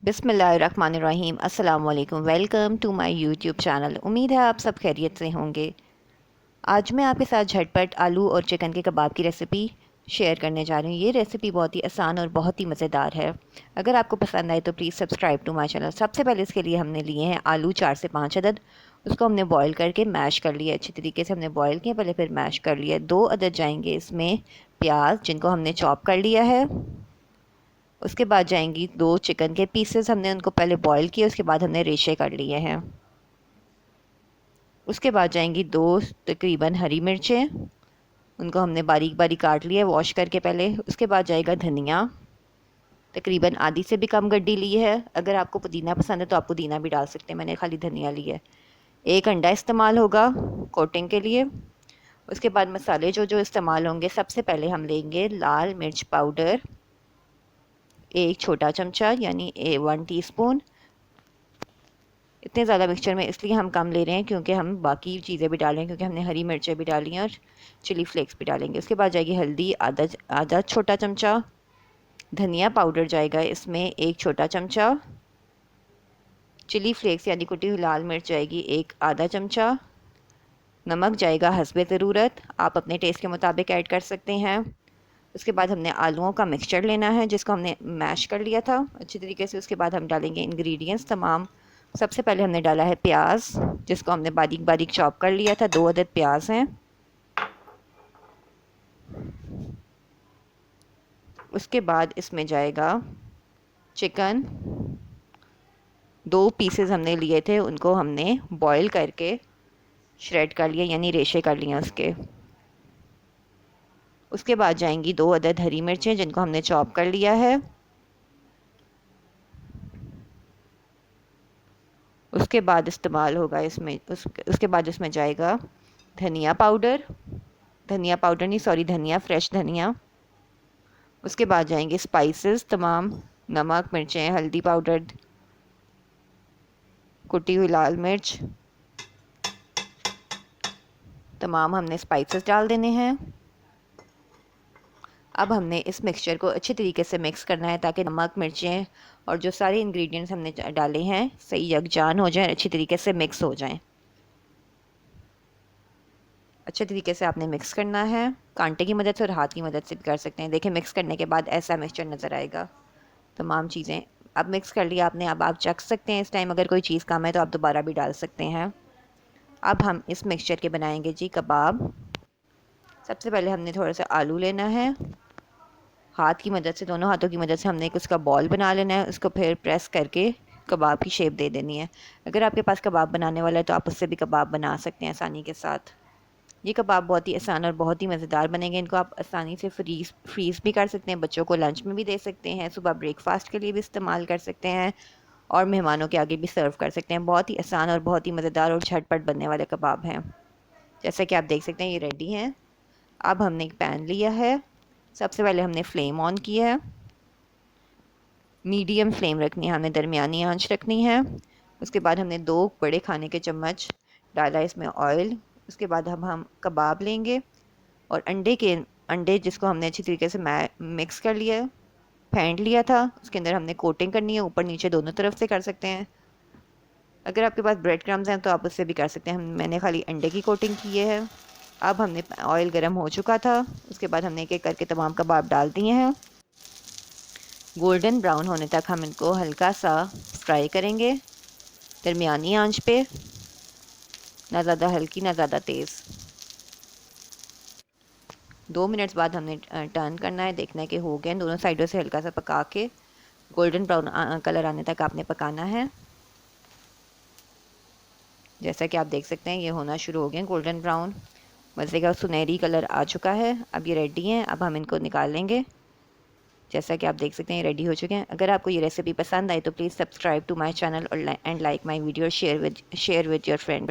बिस्मिल्लाहिर्रहमानिर्रहीम। अस्सलाम वालेकुम। Welcome to my YouTube channel. उम्मीद है आप सब खैरियत से होंगे। आज मैं आपके साथ झटपट आलू और चिकन के कबाब की रेसिपी शेयर करने जा रही हूँ। ये रेसिपी बहुत ही आसान और बहुत ही मज़ेदार है। अगर आपको पसंद आए तो please subscribe to my channel. सबसे पहले इसके लिए हमने लिए हैं आलू 4 से 5 अदद। उसको हमने बॉईल करके मैश कर लिया, अच्छी तरीके से हमने बॉईल किया पहले, फिर मैश कर लिया। 2 अदद जाएंगे इसमें प्याज, जिनको हमने चॉप कर लिया है। उसके बाद जाएंगी 2 चिकन के पीसेस, हमने उनको पहले बॉईल किया, उसके बाद हमने रेशे कर लिए हैं। उसके बाद जाएंगी 2 तकरीबन हरी मिर्चें, उनको हमने बारीक बारीक काट लिया वॉश करके पहले। उसके बाद जाएगा धनिया, तकरीबन आधी से भी कम गड्डी ली है। अगर आपको पुदीना पसंद है तो आप पुदीना भी डाल सकते हैं, मैंने खाली धनिया ली है। 1 अंडा इस्तेमाल होगा कोटिंग के लिए। उसके बाद मसाले जो जो इस्तेमाल होंगे, सबसे पहले हम लेंगे लाल मिर्च पाउडर 1 छोटा चमचा, यानी 1 टीस्पून। इतने ज़्यादा मिक्सचर में इसलिए हम कम ले रहे हैं क्योंकि हम बाकी चीज़ें भी डालें, क्योंकि हमने हरी मिर्चें भी डाली हैं और चिली फ्लेक्स भी डालेंगे। उसके बाद जाएगी हल्दी आधा आधा छोटा चमचा। धनिया पाउडर जाएगा इसमें 1 छोटा चमचा। चिली फ्लेक्स यानी कुटी हुई लाल मिर्च जाएगी 1 आधा चमचा। नमक जाएगा हस्बे ज़रूरत, आप अपने टेस्ट के मुताबिक ऐड कर सकते हैं। उसके बाद हमने आलूओं का मिक्सचर लेना है, जिसको हमने मैश कर लिया था अच्छी तरीके से। उसके बाद हम डालेंगे इंग्रेडिएंट्स तमाम। सबसे पहले हमने डाला है प्याज, जिसको हमने बारीक बारीक चॉप कर लिया था। 2 अदद प्याज हैं। उसके बाद इसमें जाएगा चिकन, 2 पीसेस हमने लिए थे, उनको हमने बॉईल करके श्रेड कर लिया, यानी रेशे कर लिए उसके। उसके बाद जाएंगी 2 अदद हरी मिर्चें, जिनको हमने चॉप कर लिया है। उसके बाद इस्तेमाल होगा इसमें उसके बाद इसमें जाएगा धनिया पाउडर, धनिया पाउडर नहीं सॉरी धनिया, फ्रेश धनिया। उसके बाद जाएंगे स्पाइसेस तमाम, नमक, मिर्चें, हल्दी पाउडर, कुटी हुई लाल मिर्च, तमाम हमने स्पाइसेस डाल देने हैं। अब हमने इस मिक्सचर को अच्छे तरीके से मिक्स करना है, ताकि नमक, मिर्चें और जो सारे इंग्रेडिएंट्स हमने डाले हैं सही यकजान हो जाएं, अच्छी तरीके से मिक्स हो जाएं। अच्छे तरीके से आपने मिक्स करना है, कांटे की मदद से और हाथ की मदद से भी कर सकते हैं। देखिए मिक्स करने के बाद ऐसा मिक्सचर नज़र आएगा। तमाम चीज़ें अब मिक्स कर लिया आपने। अब आप चख सकते हैं, इस टाइम अगर कोई चीज़ कम है तो आप दोबारा भी डाल सकते हैं। अब हम इस मिक्सचर के बनाएंगे जी कबाब। सबसे पहले हमने थोड़ा सा आलू लेना है, हाथ की मदद से, दोनों हाथों की मदद से हमने उसका बॉल बना लेना है। उसको फिर प्रेस करके कबाब की शेप दे देनी है। अगर आपके पास कबाब बनाने वाला है तो आप उससे भी कबाब बना सकते हैं आसानी के साथ। ये कबाब बहुत ही आसान और बहुत ही मज़ेदार बनेंगे। इनको आप आसानी से फ्रीज़ भी कर सकते हैं, बच्चों को लंच में भी दे सकते हैं, सुबह ब्रेकफास्ट के लिए भी इस्तेमाल कर सकते हैं और मेहमानों के आगे भी सर्व कर सकते हैं। बहुत ही आसान और बहुत ही मज़ेदार और झटपट बनने वाले कबाब हैं। जैसा कि आप देख सकते हैं ये रेडी हैं। अब हमने एक पैन लिया है, सबसे पहले हमने फ्लेम ऑन किया है। मीडियम फ्लेम रखनी है, हमने दरमियानी आंच रखनी है। उसके बाद हमने 2 बड़े खाने के चम्मच डाला इसमें ऑयल। उसके बाद हम कबाब लेंगे और अंडे जिसको हमने अच्छी तरीके से मिक्स कर लिया, फेंट लिया था, उसके अंदर हमने कोटिंग करनी है, ऊपर नीचे दोनों तरफ से कर सकते हैं। अगर आपके पास ब्रेड क्रम्स हैं तो आप उससे भी कर सकते हैं, मैंने खाली अंडे की कोटिंग की है। अब हमने ऑयल गर्म हो चुका था, उसके बाद हमने एक एक करके तमाम कबाब डाल दिए हैं। गोल्डन ब्राउन होने तक हम इनको हल्का सा फ्राई करेंगे, दरमियानी आंच पे, ना ज़्यादा हल्की ना ज़्यादा तेज़। 2 मिनट्स बाद हमने टर्न करना है, देखना है कि हो गए। दोनों साइडों से हल्का सा पका के गोल्डन ब्राउन कलर आने तक आपने पकाना है। जैसा कि आप देख सकते हैं ये होना शुरू हो गए गोल्डन ब्राउन, मज़े का सुनहरी कलर आ चुका है। अब ये रेडी हैं, अब हम इनको निकाल लेंगे। जैसा कि आप देख सकते हैं रेडी हो चुके हैं। अगर आपको ये रेसिपी पसंद आई तो please subscribe to my channel और and like my video, share with your friend.